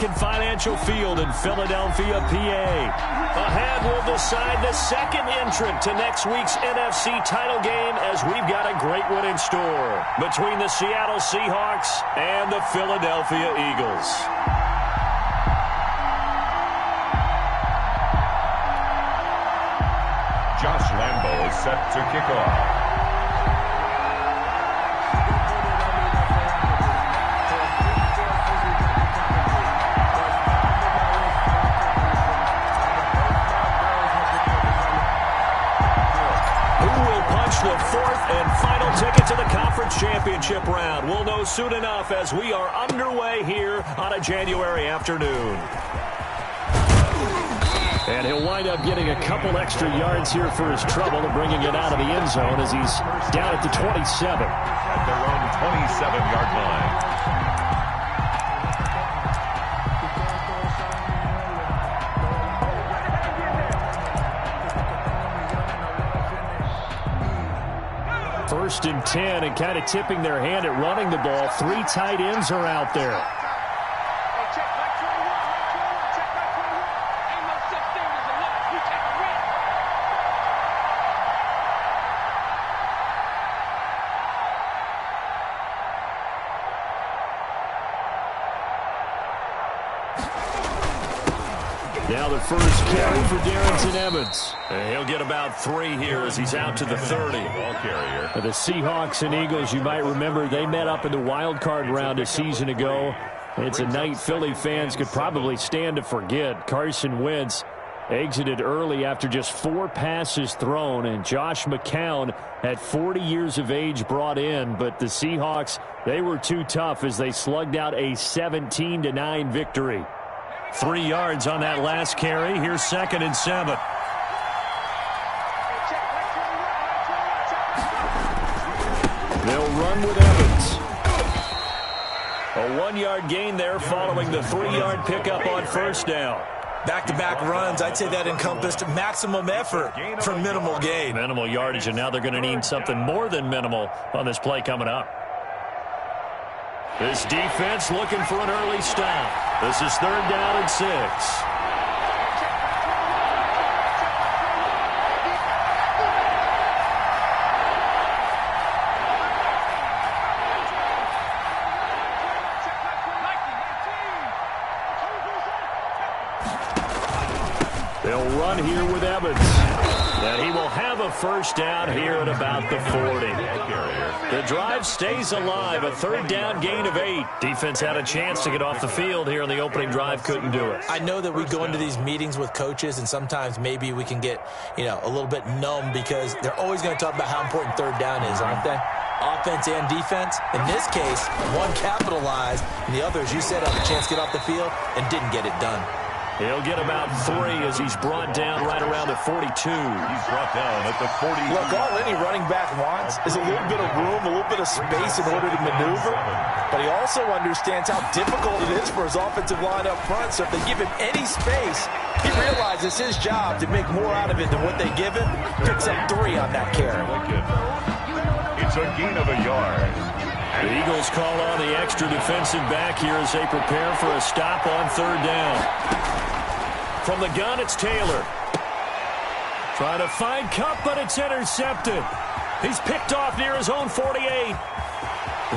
American Financial Field in Philadelphia, PA. Ahead will decide the second entrant to next week's NFC title game, as we've got a great one in store between the Seattle Seahawks and the Philadelphia Eagles. Josh Lambo is set to kick off. The fourth and final ticket to the conference championship round. We'll know soon enough as we are underway here on a January afternoon. And he'll wind up getting a couple extra yards here for his trouble and bringing it out of the end zone as he's down at the 27. At their own 27-yard line. First and 10, and kind of tipping their hand at running the ball. Three tight ends are out there. Now the first carry for Darrington Evans. He'll get about 3 here as he's out to the 30. Ball carrier. The Seahawks and Eagles, you might remember, they met up in the wild card round a season ago. It's a night Philly fans could probably stand to forget. Carson Wentz exited early after just 4 passes thrown, and Josh McCown at 40 years of age brought in. But the Seahawks, they were too tough as they slugged out a 17-9 victory. 3 yards on that last carry. Here's 2nd and 7. They'll run with Evans. A 1-yard gain there following the 3-yard pickup on first down. Back-to-back runs, I'd say that encompassed maximum effort for minimal gain. Minimal yardage, and now they're going to need something more than minimal on this play coming up. This defense looking for an early stop. This is 3rd down and 6. They'll run here with Evans. And he will have a first down here at about the 40. The drive stays alive. A 3rd down gain of 8. Defense had a chance to get off the field here on the opening drive. Couldn't do it. I know that we go into these meetings with coaches, and sometimes maybe we can get, a little bit numb because they're always going to talk about how important 3rd down is, aren't they? Offense and defense. In this case, one capitalized, and the other, as you said, had a chance to get off the field and didn't get it done. He'll get about 3 as he's brought down right around the 42. He's brought down at the 40. Look, all any running back wants is a little bit of room, a little bit of space in order to maneuver. But he also understands how difficult it is for his offensive line up front. So if they give him any space, he realizes his job to make more out of it than what they give him. Picks up 3 on that carry. It's a gain of a yard. The Eagles call on the extra defensive back here as they prepare for a stop on 3rd down. From the gun, it's Taylor. Trying to find Kupp, but it's intercepted. He's picked off near his own 48.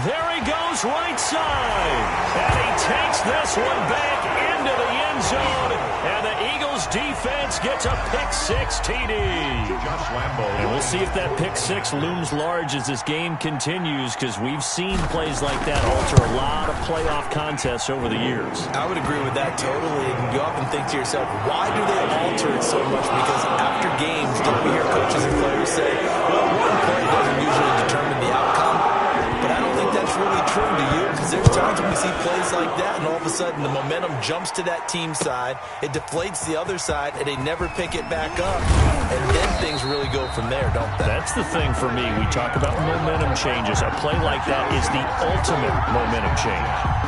There he goes, right side. And he takes this one back into the end zone. And the Eagles defense gets a pick-6 TD. Josh Lambo. And we'll see if that pick-6 looms large as this game continues, because we've seen plays like that alter a lot of playoff contests over the years. I would agree with that totally. And you often think to yourself, why do they alter it so much? Because after games, don't we hear coaches and players say, well, one play doesn't usually determine the outcome. But I don't think that's really true to you, because there's times when we see plays like that, and all of a sudden the momentum jumps to that team side, it deflates the other side, and they never pick it back up. And then things really go from there, don't they? That's the thing for me. We talk about momentum changes. A play like that is the ultimate momentum change.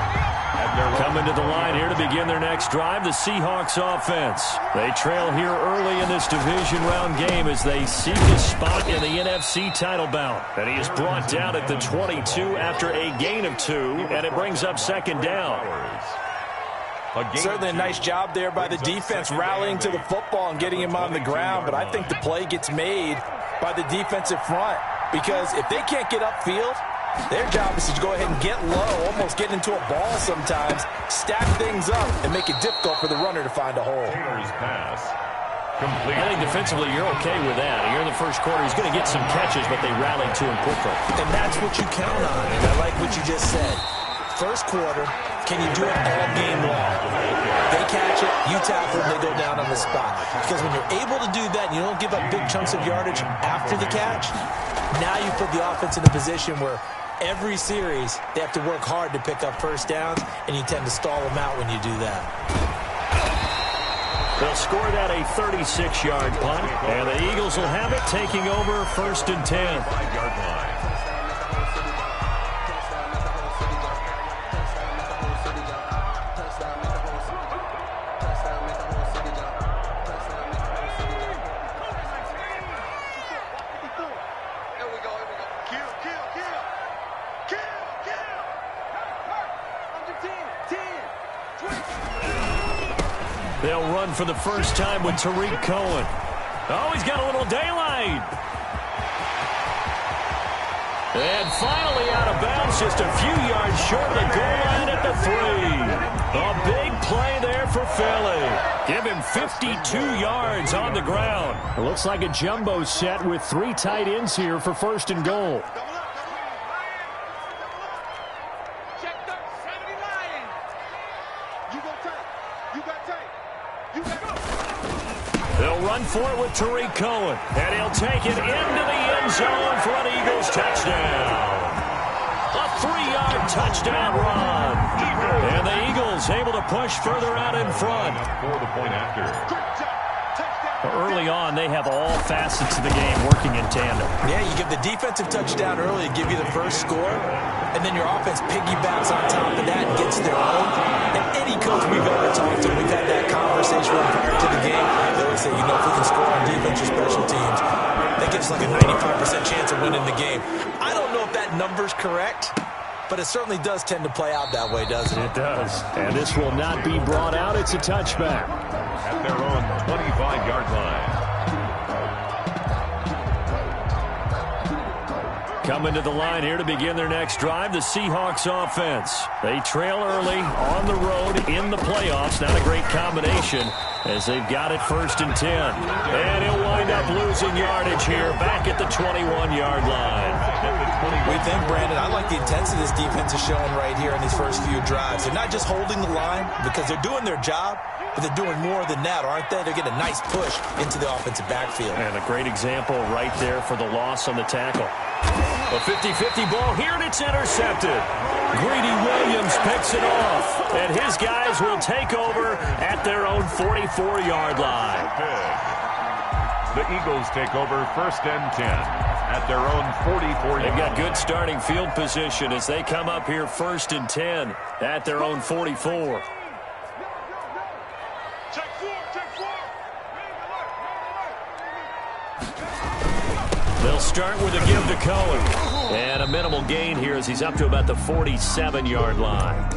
Coming to the line here to begin their next drive, the Seahawks offense. They trail here early in this division round game as they seek a spot in the NFC title bout. And he is brought down at the 22 after a gain of 2, and it brings up 2nd down. Certainly a nice job there by the defense rallying to the football and getting him on the ground, but I think the play gets made by the defensive front because if they can't get upfield, their job is to go ahead and get low, almost get into a ball sometimes, stack things up, and make it difficult for the runner to find a hole. I think defensively you're okay with that. Here in the first quarter, he's going to get some catches, but they rallied to him quickly. And that's what you count on, and I like what you just said. First quarter, can you do it all game long? They catch it, you tackle it, they go down on the spot. Because when you're able to do that and you don't give up big chunks of yardage after the catch, now you put the offense in a position where every series they have to work hard to pick up first downs, and you tend to stall them out when you do that. They'll score that a 36-yard punt, and the Eagles will have it taking over 1st and 10. 5-yard line. They'll run for the first time with Tariq Cohen. Oh, he's got a little daylight. And finally out of bounds, just a few yards short of the goal line at the 3. A big play there for Philly. Give him 52 yards on the ground. It looks like a jumbo set with 3 tight ends here for 1st and goal. They'll run for it with Tariq Cohen, and he'll take it into the end zone for an Eagles touchdown. A 3-yard touchdown run. And the Eagles able to push further out in front. For the point after. Early on, they have all facets of the game working in tandem. Yeah, you give the defensive touchdown early to give you the first score, and then your offense piggybacks on top of that and gets their own. And any coach we've ever talked to, we've had that conversation prior to the game. They always say, you know, if we can score on defense or special teams, that gives us like a 95% chance of winning the game. I don't know if that number's correct, but it certainly does tend to play out that way, doesn't it? It does. And this will not be brought out. It's a touchback. At their own 25-yard line. Coming to the line here to begin their next drive, the Seahawks offense. They trail early on the road in the playoffs. Not a great combination as they've got it 1st and 10. And he'll wind up losing yardage here back at the 21-yard line. We think, Brandon, I like the intensity this defense is showing right here in these first few drives. They're not just holding the line because they're doing their job, but they're doing more than that, aren't they? They're getting a nice push into the offensive backfield. And a great example right there for the loss on the tackle. A 50-50 ball here, and it's intercepted. Greedy Williams picks it off, and his guys will take over at their own 44-yard line. The Eagles take over 1st and 10 at their own 44-yard line. They've got good starting field position as they come up here 1st and 10 at their own 44. They'll start with a give to Cohen. And a minimal gain here as he's up to about the 47-yard line.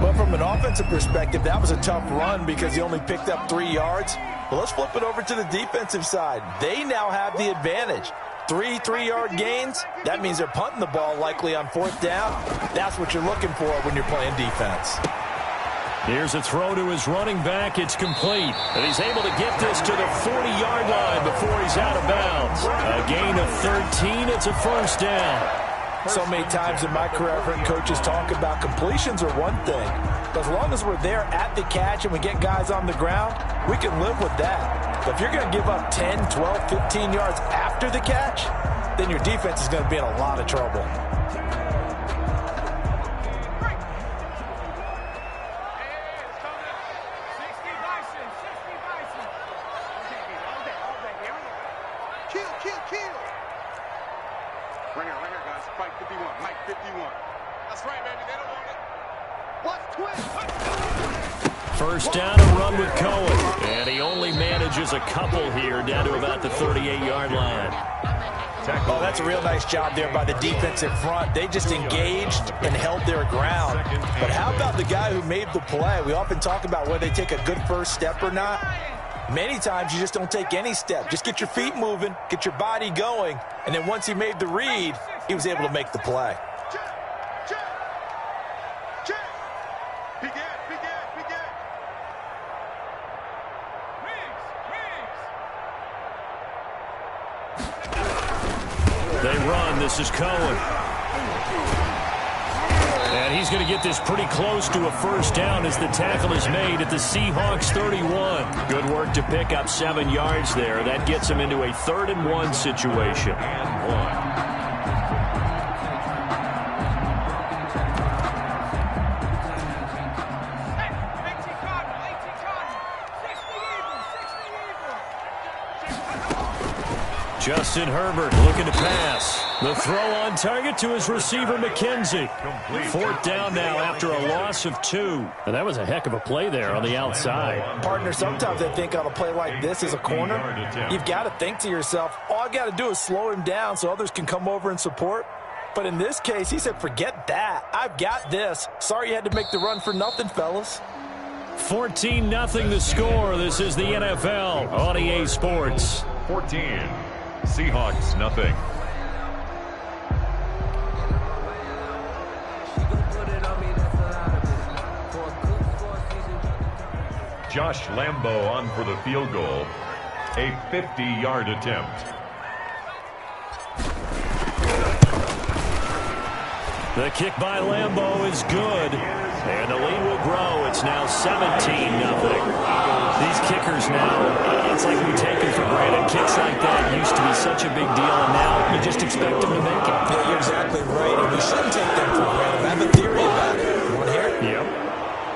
But from an offensive perspective, that was a tough run because he only picked up 3 yards. Well, let's flip it over to the defensive side. They now have the advantage. 3 3-yard gains. That means they're punting the ball likely on 4th down. That's what you're looking for when you're playing defense. Here's a throw to his running back. It's complete. And he's able to get this to the 40-yard line before he's out of bounds. A gain of 13. It's a 1st down. So many times in my career, I've heard coaches talk about completions are one thing. But as long as we're there at the catch and we get guys on the ground, we can live with that. But if you're going to give up 10, 12, 15 yards after the catch, then your defense is going to be in a lot of trouble. First down and run with Cohen. And he only manages a couple here down to about the 38-yard line. tackle. Oh, that's a real nice job there by the defensive front. They just engaged and held their ground. But how about the guy who made the play? We often talk about whether they take a good first step or not. Many times you just don't take any step. Just get your feet moving, get your body going, and then once he made the read, he was able to make the play. They run. This is Cohen. And he's going to get this pretty close to a first down as the tackle is made at the Seahawks 31. Good work to pick up 7 yards there. That gets him into a 3rd and 1 situation. And 1. Justin Herbert looking to pass. The throw on target to his receiver, McKenzie. 4th down now after a loss of 2. And that was a heck of a play there on the outside. Partner, sometimes I think on a play like this as a corner, you've got to think to yourself, all I got to do is slow him down so others can come over and support. But in this case, he said, forget that. I've got this. Sorry you had to make the run for nothing, fellas. 14-0 the score. This is the NFL on EA Sports. 14. Seahawks, nothing. Josh Lambo on for the field goal. A 50-yard attempt. The kick by Lambo is good. And the lead will grow. It's now 17-0. These kickers now, it's like we take it for granted. Kicks like that used to be such a big deal, and now you just expect them to make it. Yeah, you're exactly right, and we shouldn't take them for granted. I have a theory about it. You want to hear it? Yep.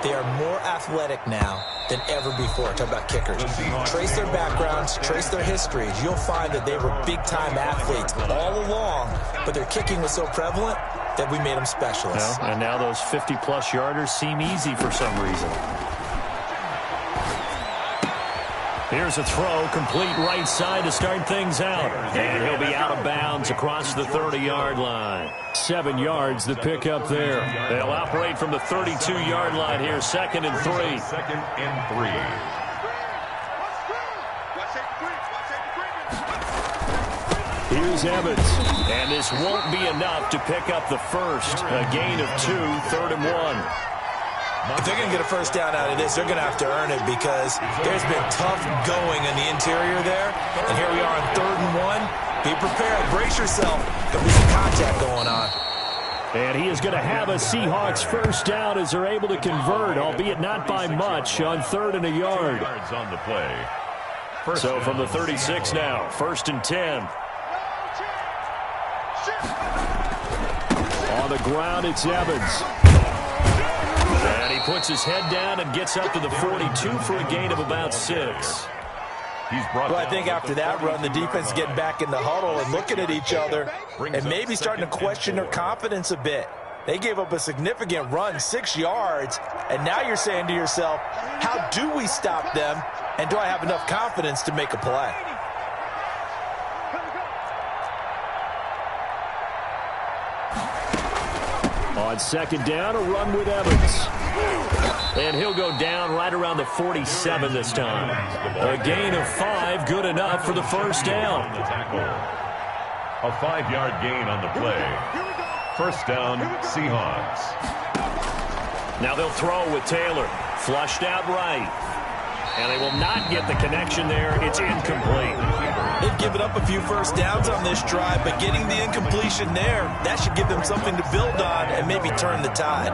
They are more athletic now than ever before. Talk about kickers. Trace their backgrounds, trace their histories. You'll find that they were big-time athletes all along, but their kicking was so prevalent that we made them specialists. Well, and now those 50-plus yarders seem easy for some reason. Here's a throw, complete right side to start things out. And he'll be out of bounds across the 30-yard line. 7 yards, the pickup there. They'll operate from the 32-yard line here, 2nd and 3. 2nd and 3. Here's Evans. And this won't be enough to pick up the first. A gain of 2, 3rd and 1. If they're going to get a first down out of this, they're going to have to earn it because there's been tough going in the interior there. And here we are on 3rd and 1. Be prepared. Brace yourself. There'll be some contact going on. And he is going to have a Seahawks first down as they're able to convert, albeit not by much, on 3rd and a yard. 2 yards on the play. So from the 36 now, 1st and 10. On the ground, it's Evans. And he puts his head down and gets up to the 42 for a gain of about 6. Well, I think after that run, the defense is getting back in the huddle and looking at each other and maybe starting to question their confidence a bit. They gave up a significant run, 6 yards, and now you're saying to yourself, how do we stop them, and do I have enough confidence to make a play? On 2nd down, a run with Evans. And he'll go down right around the 47 this time. A gain of 5, good enough for the first down. A 5-yard gain on the play. First down, Seahawks. Now they'll throw with Taylor. Flushed out right. And they will not get the connection there. It's incomplete. They've given up a few first downs on this drive, but getting the incompletion there, that should give them something to build on and maybe turn the tide.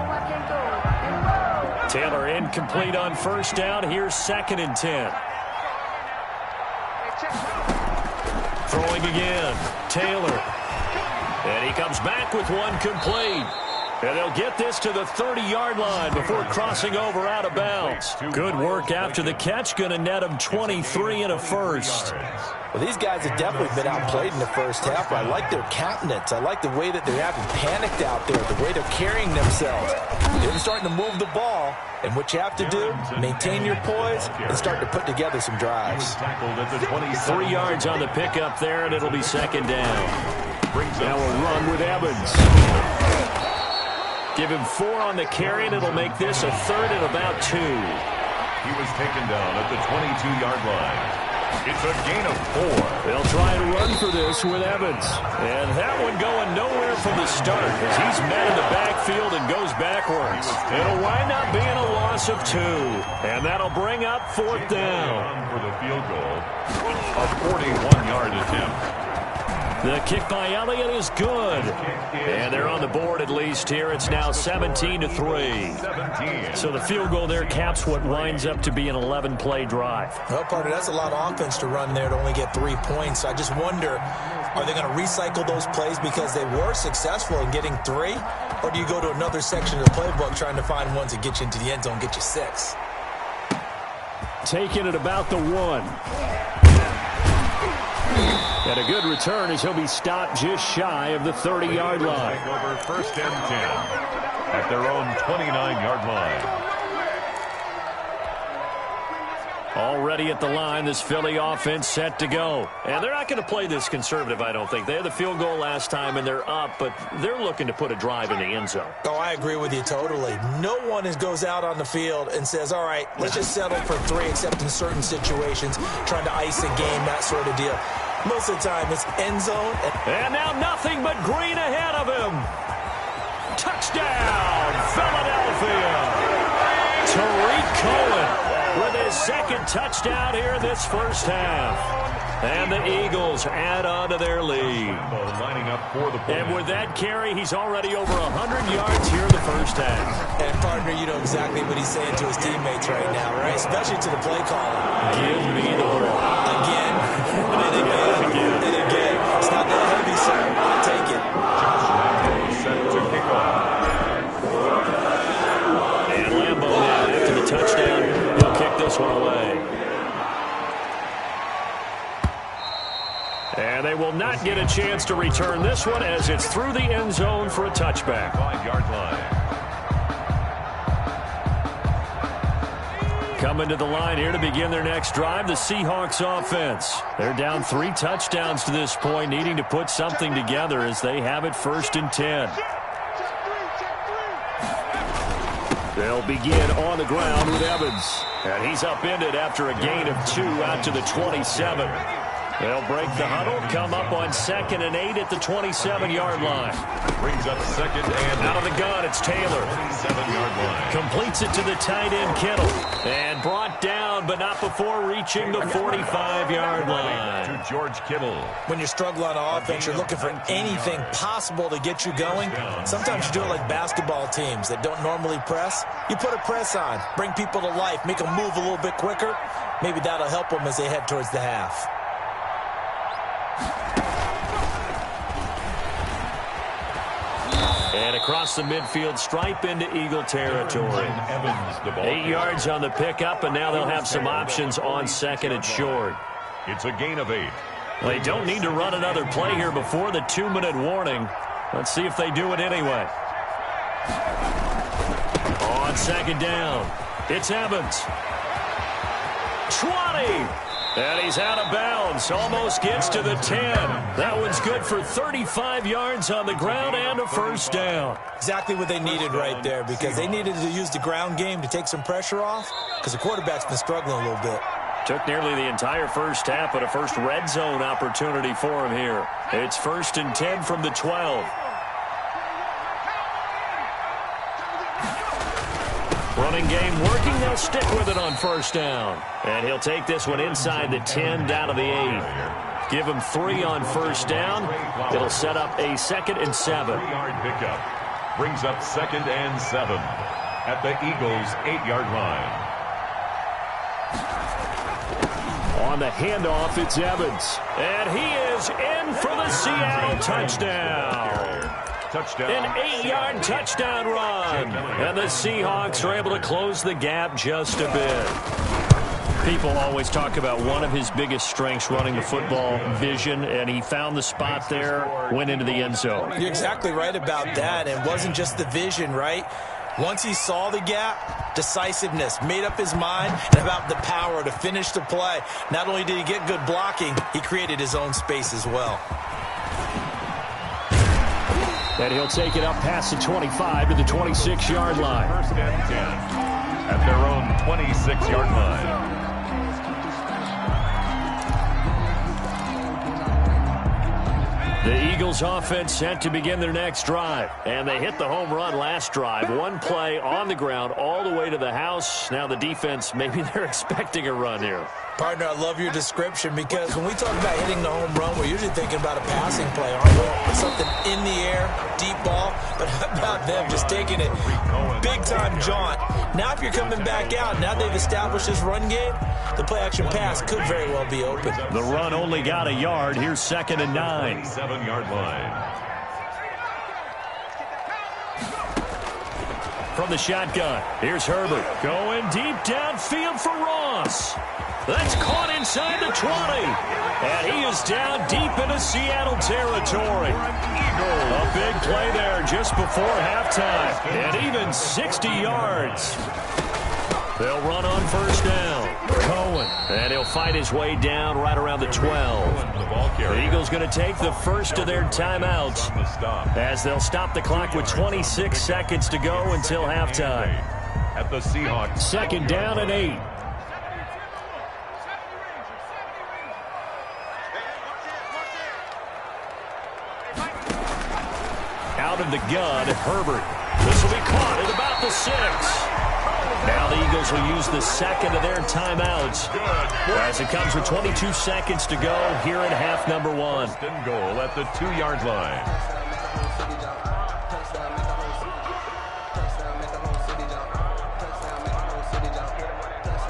Taylor incomplete on first down. Here's 2nd and 10. Throwing again. Taylor. And he comes back with one complete. And they'll get this to the 30-yard line before crossing over out of bounds. Good work after the catch. Going to net them 23 and a first. Well, these guys have definitely been outplayed in the first half. I like their countenance. I like the way that they're having panicked out there, the way they're carrying themselves. They're starting to move the ball, and what you have to do, maintain your poise and start to put together some drives. 3 yards on the pickup there, and it'll be second down. Now a run with Evans. Give him 4 on the carry, and it'll make this a third and about 2. He was taken down at the 22-yard line. It's a gain of 4. They'll try and run for this with Evans. And that one going nowhere from the start as he's met in the backfield and goes backwards. It'll wind up being a loss of 2. And that'll bring up fourth down. For the field goal, a 41-yard attempt. The kick by Elliott is good. And they're on the board at least here. It's now 17-3. So the field goal there caps what winds up to be an 11-play drive. Well, partner, that's a lot of offense to run there to only get 3 points. I just wonder, are they going to recycle those plays because they were successful in getting 3? Or do you go to another section of the playbook trying to find ones that get you into the end zone, get you 6? Taking it about the 1. And a good return as he'll be stopped just shy of the 30-yard line. Over first and 10 at their own 29-yard line. Already at the line, this Philly offense set to go. And they're not going to play this conservative, I don't think. They had the field goal last time, and they're up, but they're looking to put a drive in the end zone. Oh, I agree with you totally. No one goes out on the field and says, all right, let's just settle for 3, except in certain situations, trying to ice a game, that sort of deal. Most of the time, it's end zone. And now nothing but green ahead of him. Touchdown, Philadelphia. Tariq Cohen with his second touchdown here in this first half. And the Eagles add on to their lead. Lining up for the point. And with that carry, he's already over 100 yards here in the first half. And, partner, you know exactly what he's saying to his teammates right now, right? Especially to the play caller. Give me the ball. Again, and again, and again. It's not that heavy, sir. I'll take it. Set to kick off. And Lambeau now, after the touchdown, he'll kick this one away. And they will not get a chance to return this one as it's through the end zone for a touchback. 5-yard line. Coming to the line here to begin their next drive, the Seahawks offense. They're down 3 touchdowns to this point, needing to put something together as they have it first and 10. They'll begin on the ground with Evans. And he's upended after a gain of 2 out to the 27. They'll break the huddle, come up on 2nd and 8 at the 27-yard line. Brings up second and out of the gun, it's Taylor. 27-yard line. Completes it to the tight end, Kittle. And brought down, but not before reaching the 45-yard line. To George Kittle. When you're struggling on offense, you're looking for anything possible to get you going. Sometimes you do it like basketball teams that don't normally press. You put a press on, bring people to life, make them move a little bit quicker. Maybe that'll help them as they head towards the half. And across the midfield stripe into Eagle territory. 8 yards on the pickup, and now they'll have some options on 2nd and short. It's a gain of 8. They don't need to run another play here before the 2-minute warning. Let's see if they do it anyway. On 2nd down, it's Evans. 20. And he's out of bounds. Almost gets to the 10. That one's good for 35 yards on the ground and a first down. Exactly what they needed right there, because they needed to use the ground game to take some pressure off, because the quarterback's been struggling a little bit. Took nearly the entire first half, but a first red zone opportunity for him here. It's 1st and 10 from the 12. Running game working. They'll stick with it on first down. And he'll take this one inside the 10 down to the 8. Give him 3 on first down. It'll set up a 2nd and 7. 3-yard pickup. Brings up 2nd and 7 at the Eagles' 8-yard line. On the handoff, it's Evans. And he is in for the Seattle touchdown. touchdown. An 8-yard touchdown run. And the Seahawks are able to close the gap just a bit. People always talk about one of his biggest strengths running the football, vision, and he found the spot there, went into the end zone. You're exactly right about that. It wasn't just the vision, right? Once he saw the gap, decisiveness, made up his mind, and about the power to finish the play. Not only did he get good blocking, he created his own space as well. And he'll take it up past the 25 to the 26-yard line. First and 10 at their own 26-yard line. The Eagles offense set to begin their next drive. And they hit the home run last drive. One play on the ground all the way to the house. Now the defense, maybe they're expecting a run here. Partner, I love your description because when we talk about hitting the home run, we're usually thinking about a passing play, aren't we? Something in the air, deep ball. But how about them just taking it big-time jaunt? Now if you're coming back out, now they've established this run game, the play-action pass could very well be open. The run only got a yard. Here's 2nd and 9. 7-yard line. From the shotgun, here's Herbert. Going deep downfield for Ross. That's caught inside the 20. And he is down deep into Seattle territory. A big play there just before halftime. And even 60 yards. They'll run on first down. Cohen. And he'll fight his way down right around the 12. The Eagles going to take the first of their timeouts as they'll stop the clock with 26 seconds to go until halftime. At the Seahawks. 2nd down and 8. Out of the gun, Herbert. This will be caught at about the 6. Now the Eagles will use the second of their timeouts as it comes with 22 seconds to go here at half number 1. First and goal at the 2-yard line.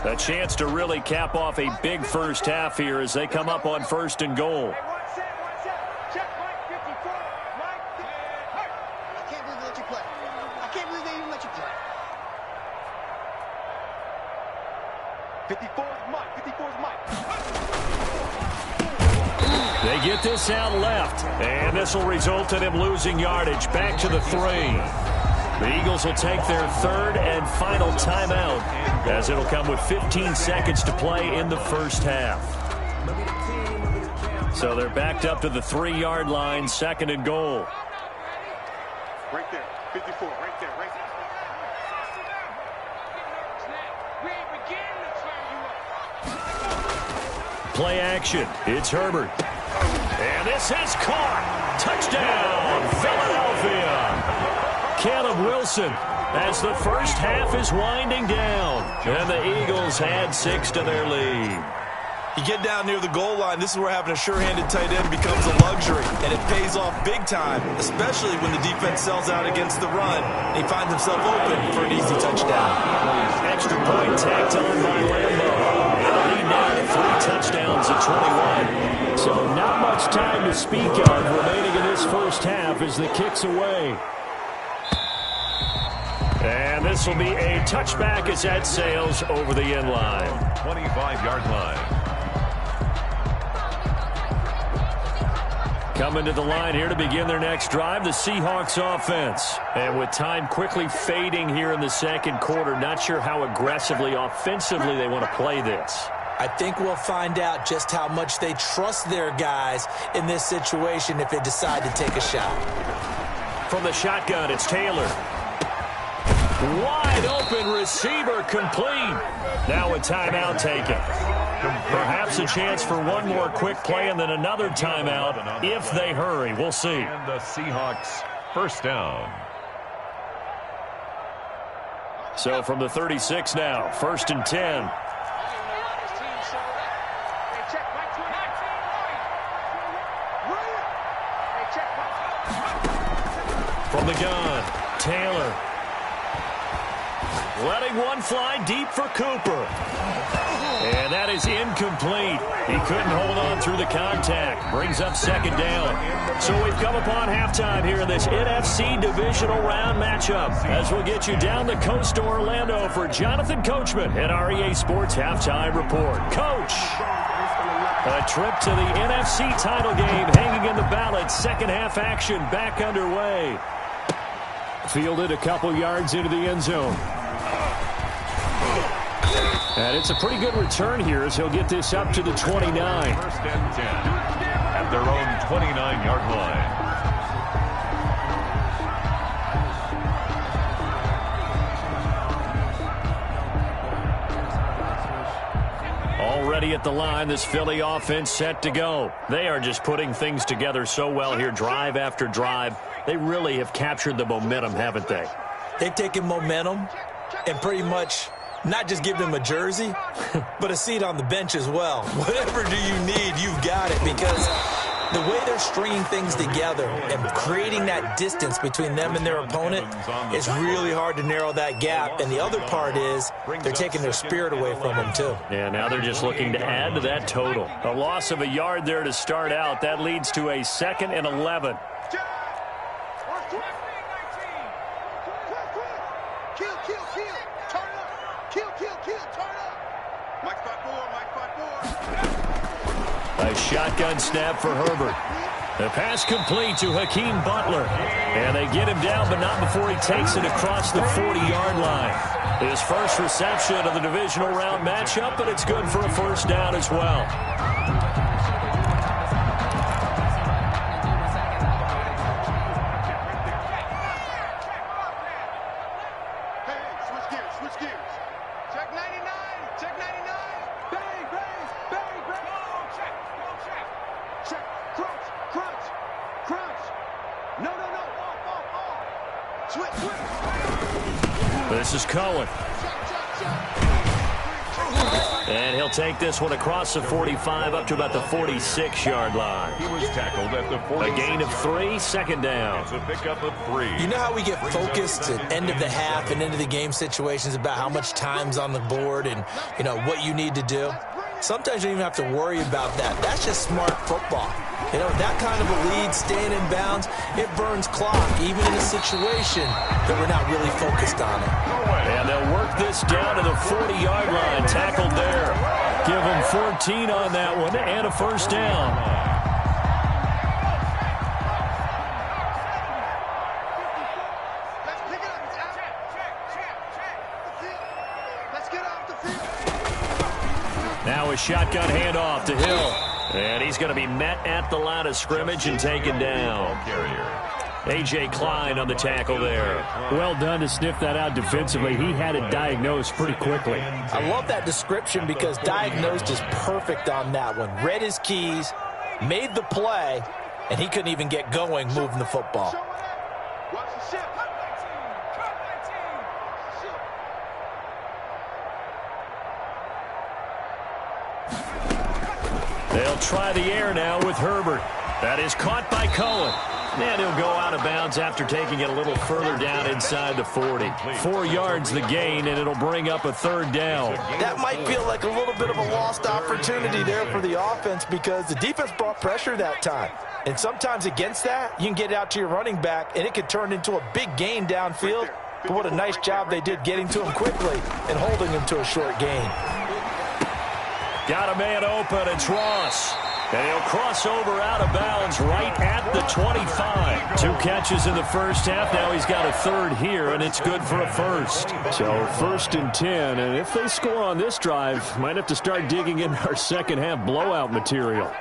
A chance to really cap off a big first half here as they come up on 1st and goal. They get this out left, and this will result in him losing yardage back to the 3. The Eagles will take their 3rd and final timeout as it'll come with 15 seconds to play in the first half. So they're backed up to the 3-yard line, 2nd and goal. Right there, 54, right there, right there. Play action. It's Herbert. And this is caught. Touchdown, Philadelphia. Caleb Wilson as the first half is winding down. And the Eagles add 6 to their lead. You get down near the goal line, this is where having a sure-handed tight end becomes a luxury. And it pays off big time, especially when the defense sells out against the run. And he finds himself open for an easy touchdown. Extra point tacked on by Lambeau. Lead now to 3 touchdowns at 21. So not much time to speak of remaining in this first half as the kick's away. And this will be a touchback as that sails over the end line. 25-yard line. Coming to the line here to begin their next drive, the Seahawks offense. And with time quickly fading here in the second quarter, not sure how aggressively, offensively they want to play this. I think we'll find out just how much they trust their guys in this situation if they decide to take a shot. From the shotgun, it's Taylor. Wide open receiver complete. Now a timeout taken. Perhaps a chance for one more quick play and then another timeout if they hurry. We'll see. And the Seahawks first down. So from the 36 now, 1st and 10. From the gun, Taylor. Letting one fly deep for Cooper. And that is incomplete. He couldn't hold on through the contact. Brings up second down. So we've come upon halftime here in this NFC Divisional Round matchup. As we'll get you down the coast to Orlando for Jonathan Coachman at our EA Sports Halftime Report. Coach, a trip to the NFC title game hanging in the balance. Second half action back underway. Fielded a couple yards into the end zone. And it's a pretty good return here as he'll get this up to the 29. First and 10 at their own 29-yard line. Already at the line, this Philly offense set to go. They are just putting things together so well here, drive after drive. They really have captured the momentum, haven't they? They've taken momentum and pretty much not just give them a jersey, but a seat on the bench as well. Whatever do you need, you've got it, because the way they're stringing things together and creating that distance between them and their opponent, it's really hard to narrow that gap. And the other part is they're taking their spirit away from them, too. Yeah, now they're just looking to add to that total. A loss of a yard there to start out. That leads to a 2nd and 11. A shotgun snap for Herbert. The pass complete to Hakeem Butler. And they get him down, but not before he takes it across the 40-yard line. His first reception of the divisional round matchup, but it's good for a first down as well. This is Cohen. And he'll take this one across the 45 up to about the 46-yard line. He was tackled at the 46. A gain of 3, second down. It's a pickup of 3. You know how we get focused at end of the half and end of the game situations about how much time's on the board and, you know, what you need to do? Sometimes you don't even have to worry about that. That's just smart football. You know, that kind of a lead, staying in bounds, it burns clock, even in a situation that we're not really focused on it. And they'll work this down to the 40-yard line, tackled there. Give them 14 on that one and a first down. Now a shotgun handoff to Hill. And he's going to be met at the line of scrimmage and taken down. A.J. Klein on the tackle there. Well done to sniff that out defensively. He had it diagnosed pretty quickly. I love that description because diagnosed is perfect on that one. Read his keys, made the play, and he couldn't even get going moving the football. They'll try the air now with Herbert. That is caught by Cohen. And he'll go out of bounds after taking it a little further down inside the 40. 4 yards the gain, and it'll bring up a third down. That might feel like a little bit of a lost opportunity there for the offense because the defense brought pressure that time. And sometimes against that, you can get it out to your running back, and it could turn into a big gain downfield. But what a nice job they did getting to him quickly and holding him to a short gain. Got a man open, it's Ross. And he'll cross over out of bounds right at the 25. 2 catches in the first half. Now he's got a third here, and it's good for a first. So 1st and 10, and if they score on this drive, might have to start digging in our second half blowout material.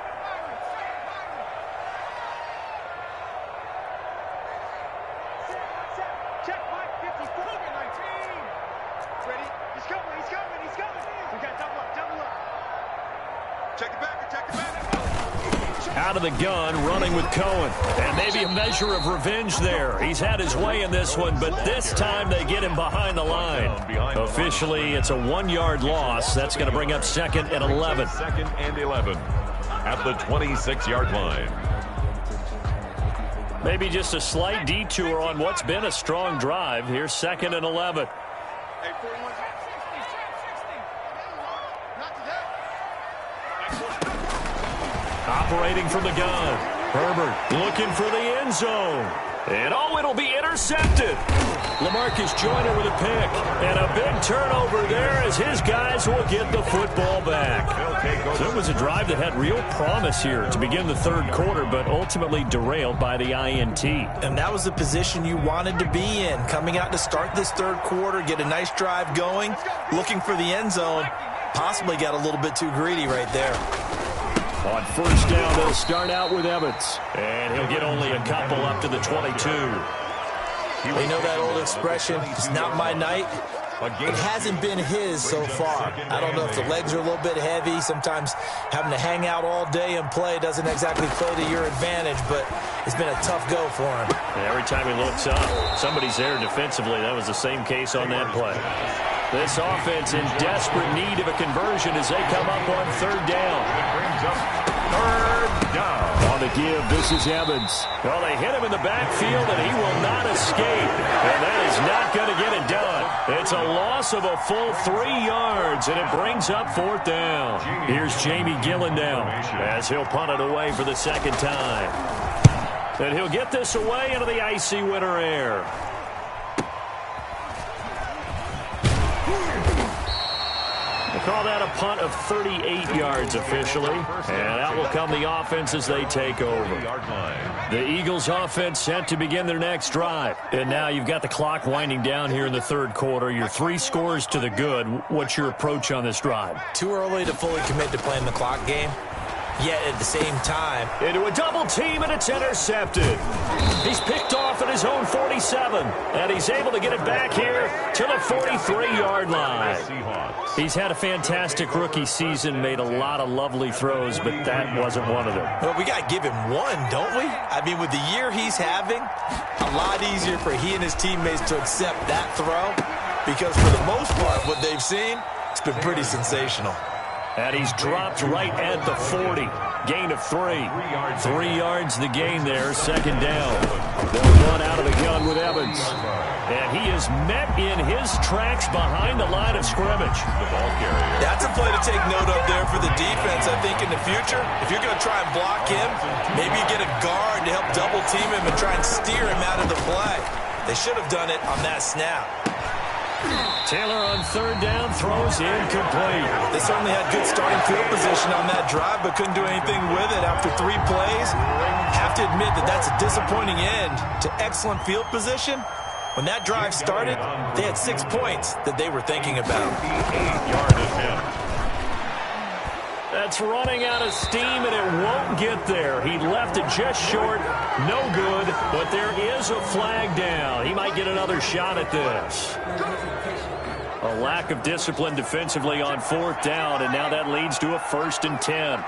Out of the gun, running with Cohen. And maybe a measure of revenge there. He's had his way in this one, but this time they get him behind the line. Officially, it's a 1-yard loss. That's going to bring up 2nd and 11. 2nd and 11 at the 26-yard line. Maybe just a slight detour on what's been a strong drive. Here's 2nd and 11. operating from the gun. Herbert looking for the end zone. And it'll be intercepted. LaMarcus Joyner with a pick. And a big turnover there as his guys will get the football back. So it was a drive that had real promise here to begin the third quarter, but ultimately derailed by the INT. And that was the position you wanted to be in. Coming out to start this third quarter, get a nice drive going, looking for the end zone. Possibly got a little bit too greedy right there. On first down, they'll start out with Evans. And he'll get only a couple up to the 22. You know that old expression, it's not my night. It hasn't been his so far. I don't know if the legs are a little bit heavy. Sometimes having to hang out all day and play doesn't exactly play to your advantage, but it's been a tough go for him. And every time he looks up, somebody's there defensively. That was the same case on that play. This offense in desperate need of a conversion as they come up on third down. Third down. On the give, this is Evans. Well, they hit him in the backfield, and he will not escape. And that is not going to get it done. It's a loss of a full 3 yards, and it brings up fourth down. Here's Jamie Gillen now as he'll punt it away for the second time. And he'll get this away into the icy winter air. Call that a punt of 38 yards officially. And out will come the offense as they take over. The Eagles offense set to begin their next drive. And now you've got the clock winding down here in the third quarter. You're 3 scores to the good. What's your approach on this drive? Too early to fully commit to playing the clock game. Yet at the same time, into a double team, and it's intercepted. He's picked off at his own 47, and he's able to get it back here to the 43-yard line. He's had a fantastic rookie season, made a lot of lovely throws, but that wasn't one of them. Well, we got to give him one, don't we? I mean, with the year he's having, a lot easier for he and his teammates to accept that throw, because for the most part, what they've seen, it's been pretty sensational. And he's dropped right at the 40. Gain of 3. 3 yards the gain there, second down. They'll run out of the gun with Evans. And he is met in his tracks behind the line of scrimmage. The ball carrier. That's a play to take note of there for the defense, I think, in the future. If you're going to try and block him, maybe you get a guard to help double team him and try and steer him out of the play. They should have done it on that snap. Taylor on third down throws incomplete. They certainly had good starting field position on that drive, but couldn't do anything with it after 3 plays. Have to admit that that's a disappointing end to excellent field position. When that drive started, they had 6 points that they were thinking about. 8-yard attempt. That's running out of steam, and it won't get there. He left it just short. No good, but there is a flag down. He might get another shot at this. A lack of discipline defensively on fourth down, and now that leads to a 1st and 10.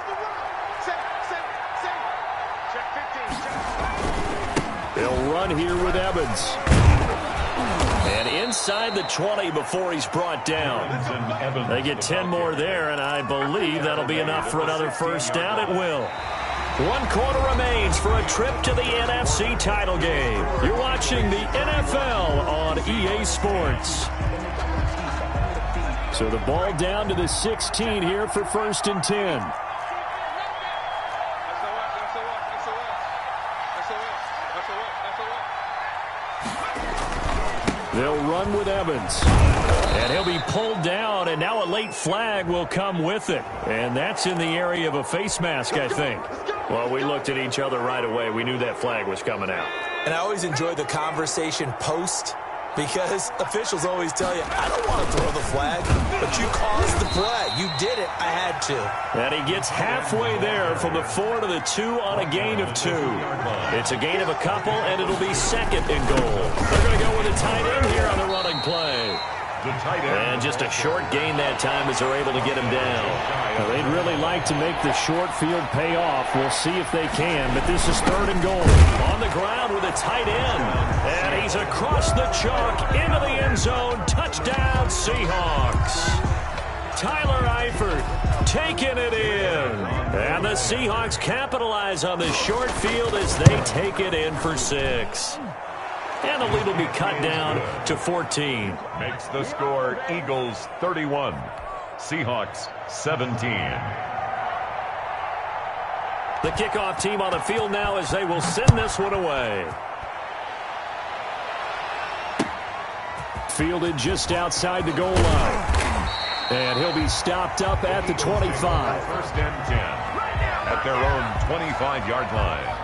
They'll run here with Evans. And inside the 20 before he's brought down. They get 10 more there, and I believe that'll be enough for another first down. It will. 1 quarter remains for a trip to the NFC title game. You're watching the NFL on EA Sports. So the ball down to the 16 here for 1st and 10. They'll run with Evans. And he'll be pulled down, and now a late flag will come with it. And that's in the area of a face mask, I think. Well, we looked at each other right away. We knew that flag was coming out. And I always enjoy the conversation post, because officials always tell you, I don't want to throw the flag, but you caused the play. You did it. I had to. And he gets halfway there from the 4 to the 2 on a gain of 2. It's a gain of a couple, and it'll be 2nd and goal. They're going to go with a tight end here on the running play. And just a short gain that time as they're able to get him down. Well, they'd really like to make the short field pay off. We'll see if they can, but this is 3rd and goal. On the ground with a tight end. And he's across the chalk into the end zone. Touchdown, Seahawks. Tyler Eifert taking it in. And the Seahawks capitalize on the short field as they take it in for 6. And the lead will be cut down to 14. Makes the score Eagles 31, Seahawks 17. The kickoff team on the field now as they will send this one away. Fielded just outside the goal line. And he'll be stopped up at the 25. First and 10 at their own 25-yard line.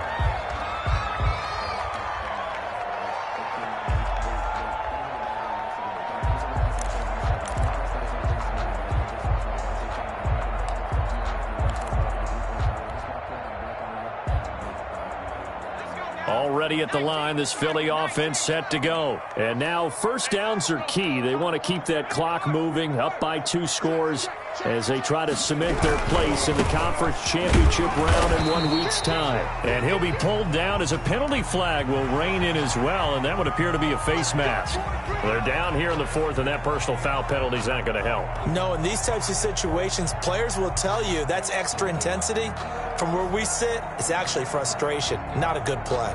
Already at the line, this Philly offense set to go. And now first downs are key. They want to keep that clock moving, up by 2 scores as they try to cement their place in the conference championship round in 1 week's time. And he'll be pulled down as a penalty flag will rein in as well, and that would appear to be a face mask. They're down here in the 4th, and that personal foul penalty is not going to help. No, in these types of situations, players will tell you that's extra intensity. From where we sit, it's actually frustration, not a good play.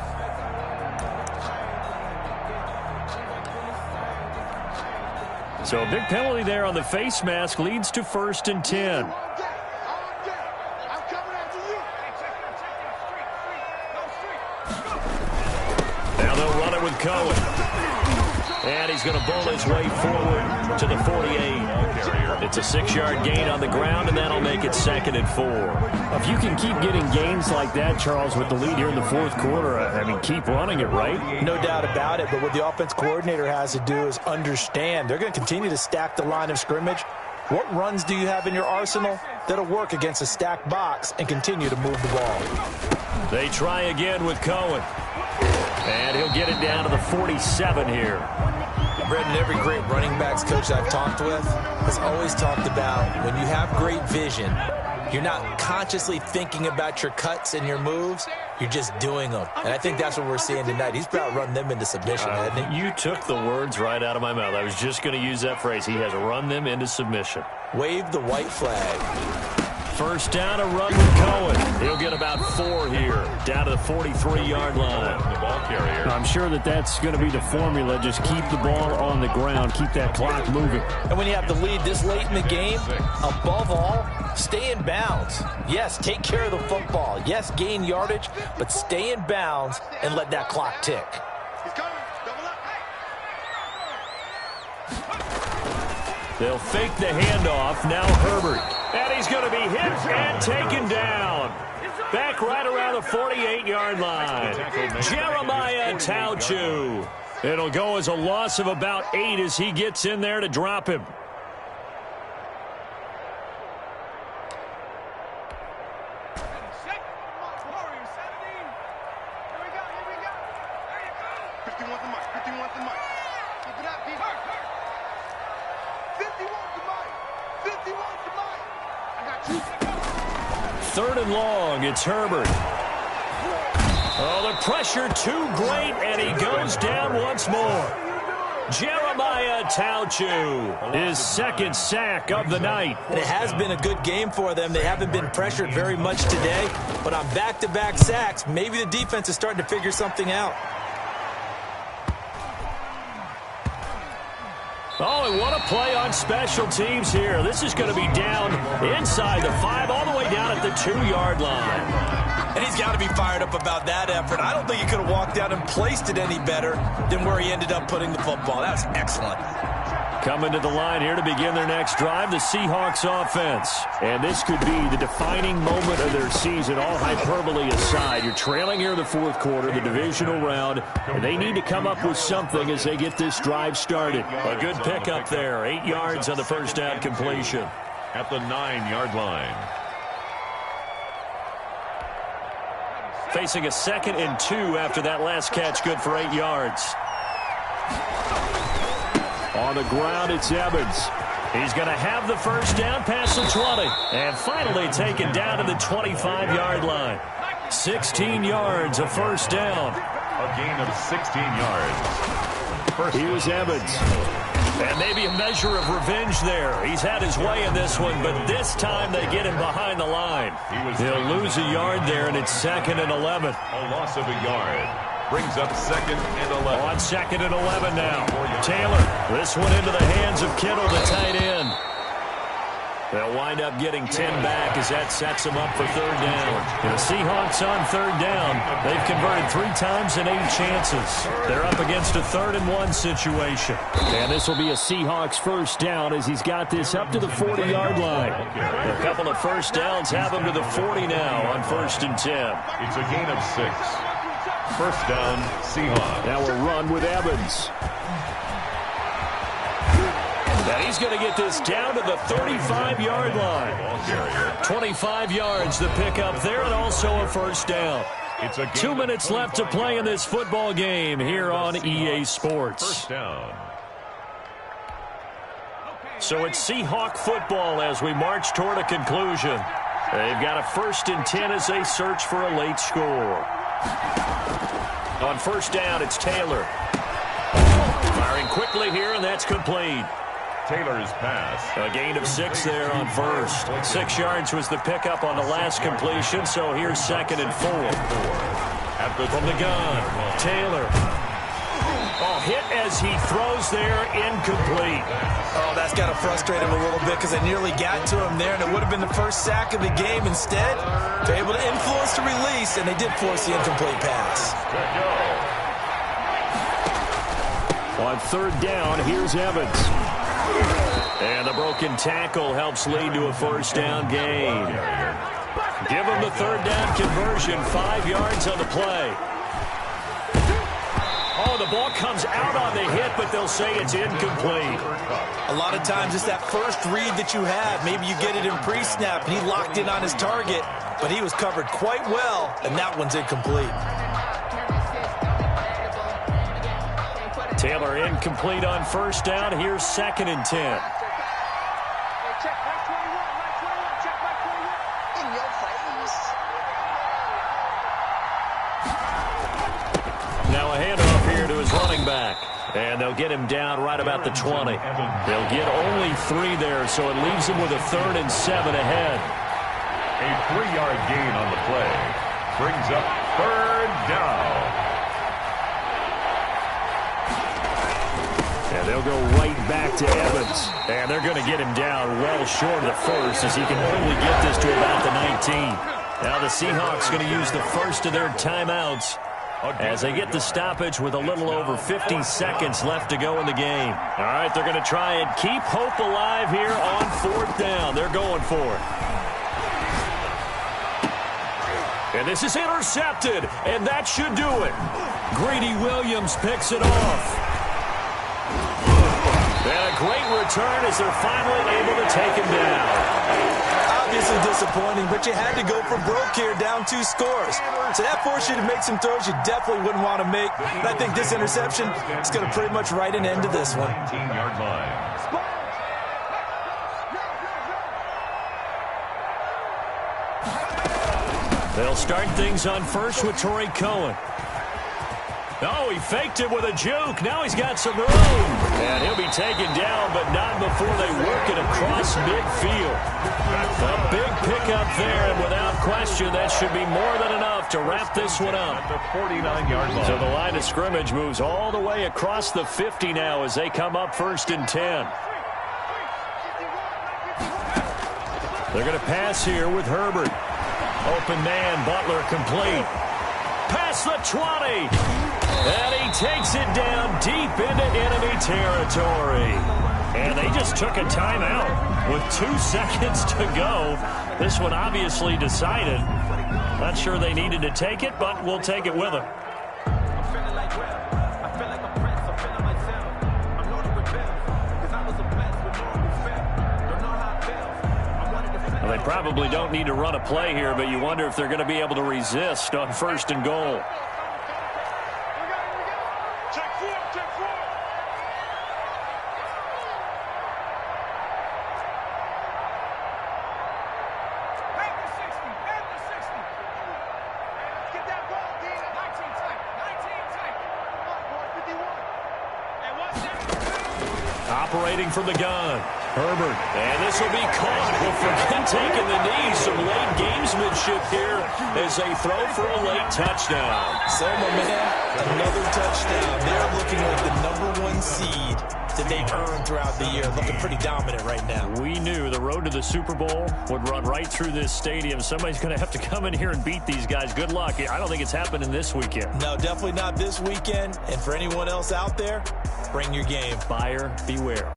So a big penalty there on the face mask leads to 1st and 10. Now they'll run it with Cohen. And he's going to bull his way forward to the 48. It's a 6-yard gain on the ground, and that'll make it 2nd and 4. If you can keep getting gains like that, Charles, with the lead here in the 4th quarter, I mean, keep running it, right? No doubt about it, but what the offense coordinator has to do is understand they're going to continue to stack the line of scrimmage. What runs do you have in your arsenal that'll work against a stacked box and continue to move the ball? They try again with Cohen. And he'll get it down to the 47 here. Brendan, every great running backs coach I've talked with has always talked about when you have great vision, you're not consciously thinking about your cuts and your moves. You're just doing them. And I think that's what we're seeing tonight. He's about run them into submission, hasn't he? You took the words right out of my mouth. I was just going to use that phrase. He has run them into submission. Wave the white flag. First down, a run with Cohen. He'll get about 4 here, down to the 43-yard line. The ball carrier. I'm sure that's going to be the formula. Just keep the ball on the ground, keep that clock moving. And when you have the lead this late in the game, above all, stay in bounds. Yes, take care of the football. Yes, gain yardage, but stay in bounds and let that clock tick. He's coming. Double up. They'll fake the handoff. Now Herbert. And he's going to be hit and taken down. Back right around the 48-yard line. Jeremiah Tauchu. It'll go as a loss of about 8 as he gets in there to drop him. Third and long, it's Herbert. Oh, the pressure too great, and he goes down once more. Jeremiah Tauchu, his 2nd sack of the night. And it has been a good game for them. They haven't been pressured very much today, but on back-to-back sacks, maybe the defense is starting to figure something out. Oh, and what a play on special teams here. This is going to be down inside the 5, all the way down at the 2-yard line. And he's got to be fired up about that effort. I don't think he could have walked out and placed it any better than where he ended up putting the football. That was excellent. Coming to the line here to begin their next drive, the Seahawks offense. And this could be the defining moment of their season, all hyperbole aside. You're trailing here in the 4th quarter, the divisional round, and they need to come up with something as they get this drive started. A good pickup there, 8 yards on the first down completion. At the 9-yard line. Facing a 2nd and 2 after that last catch, good for 8 yards. On the ground, it's Evans. He's going to have the first down past the 20. And finally taken down to the 25-yard line. 16 yards, a first down. A gain of 16 yards. Here's Evans. And maybe a measure of revenge there. He's had his way in this one, but this time they get him behind the line. He'll lose a yard there, and it's 2nd and 11. A loss of a yard. Brings up 2nd and 11. On 2nd and 11 now. Taylor, this one into the hands of Kittle, the tight end. They'll wind up getting 10 back as that sets them up for third down. And the Seahawks on third down. They've converted 3 times and 8 chances. They're up against a 3rd-and-1 situation. And this will be a Seahawks first down as he's got this up to the 40-yard line. A couple of first downs have him to the 40 now on 1st and 10. It's a gain of 6. First down, Seahawks. Now a run with Evans. And he's going to get this down to the 35-yard line. 25 yards the pickup there, and also a first down. 2 minutes left to play in this football game here on EA Sports. First down. So it's Seahawk football as we march toward a conclusion. They've got a 1st and 10 as they search for a late score. On first down, it's Taylor. Firing quickly here, and that's complete. Taylor's pass. A gain of 6 there on first. 6 yards was the pickup on the last completion, so here's 2nd and 4. From the gun, Taylor. Oh, hit as he throws there, incomplete. Oh, that's got to frustrate him a little bit because they nearly got to him there, and it would have been the first sack of the game. Instead, they're able to influence the release, and they did force the incomplete pass. On third down, here's Evans. And the broken tackle helps lead to a first down gain. Give him the third down conversion, 5 yards on the play. Oh, the ball comes out on the hit, but they'll say it's incomplete. A lot of times it's that first read that you have. Maybe you get it in pre-snap, and he locked in on his target, but he was covered quite well, and that one's incomplete. Taylor incomplete on first down. Here's 2nd and 10. Now a handoff here to his running back. And they'll get him down right about the 20. They'll get only 3 there, so it leaves him with a 3rd and 7 ahead. A 3-yard gain on the play. Brings up 3rd down. And they'll go right back to Evans. And they're going to get him down well short of the first as he can only get this to about the 19. Now the Seahawks going to use the first of their timeouts as they get the stoppage with a little over 50 seconds left to go in the game. All right, they're going to try and keep hope alive here on 4th down. They're going for it. And this is intercepted, and that should do it. Greedy Williams picks it off. And a great return as they're finally able to take him down. Obviously disappointing, but you had to go for broke here, down 2 scores. So that forced you to make some throws you definitely wouldn't want to make. And I think this interception is going to pretty much write an end to this one. 19-yard line. They'll start things on first with Torrey Cohen. Oh, he faked it with a juke. Now he's got some room. And he'll be taken down, but not before they work it across midfield. A big pickup there, and without question, that should be more than enough to wrap this one up. At the 49-yard line. So the line of scrimmage moves all the way across the 50 now as they come up 1st and 10. They're going to pass here with Herbert. Open man, Butler complete. Past the 20. And he takes it down deep into enemy territory. And they just took a timeout with 2 seconds to go. This one obviously decided. Not sure they needed to take it, but we'll take it with them. Well, they probably don't need to run a play here, but you wonder if they're going to be able to resist on 1st and goal. Operating from the gun, Herbert. And this will be caught. He'll forget taking the knee. Some late gamesmanship here as they throw for a late touchdown. So, my man, Another touchdown. They're looking like the #1 seed that they've earned throughout the year. Looking pretty dominant right now. We knew the road to the Super Bowl would run right through this stadium. Somebody's going to have to come in here and beat these guys. Good luck. I don't think it's happening this weekend. No, definitely not this weekend. And for anyone else out there, bring your game. Buyer beware.